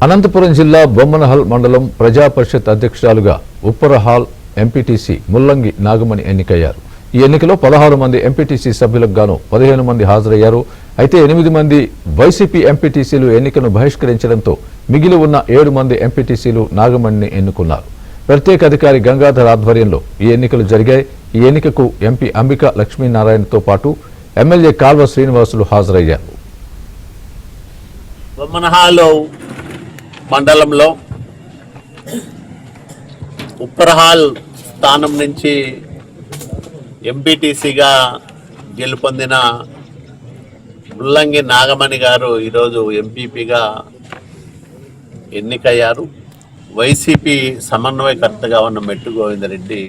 అనంతపురం జిల్లా బొమ్మనహల్ మండలం ప్రజా పరిషత్ అధ్యక్షురాలుగా ఉప్పరహాల్ ఎంపీటీసీ ముల్లంగి నాగమణి ఎన్నికయ్యారు. ఈ ఎన్నికలో 16 మంది ఎంపీటీసీ సభ్యులకు గాను 15 మంది హాజరయ్యారు. అయితే 8 మంది వైసీపీ ఎంపీటీసీలు ఎన్నికను బహిష్కరించడంతో మిగిలి ఉన్న 7 మంది ఎంపీటీసీలు నాగమణిని ఎన్నుకున్నారు. ప్రత్యేక అధికారి గంగాధర్ ఆధ్వర్యంలో ఈ ఎన్నికలు జరిగాయి. ఈ ఎన్నికకు ఎంపీ అంబికా లక్ష్మీనారాయణతో పాటు ఎమ్మెల్యే కాల్వ శ్రీనివాసులు హాజరయ్యారు. బొమ్మనహాల్ మండలంలో ఉప్పరహాల్ స్థానం నుంచి ఎంపీటీసీగా గెలుపొందిన ముల్లంగి నాగమణి గారు ఈరోజు ఎంపీపీగా ఎన్నికయ్యారు. వైసీపీ సమన్వయకర్తగా ఉన్న మెట్టు గోవిందరెడ్డి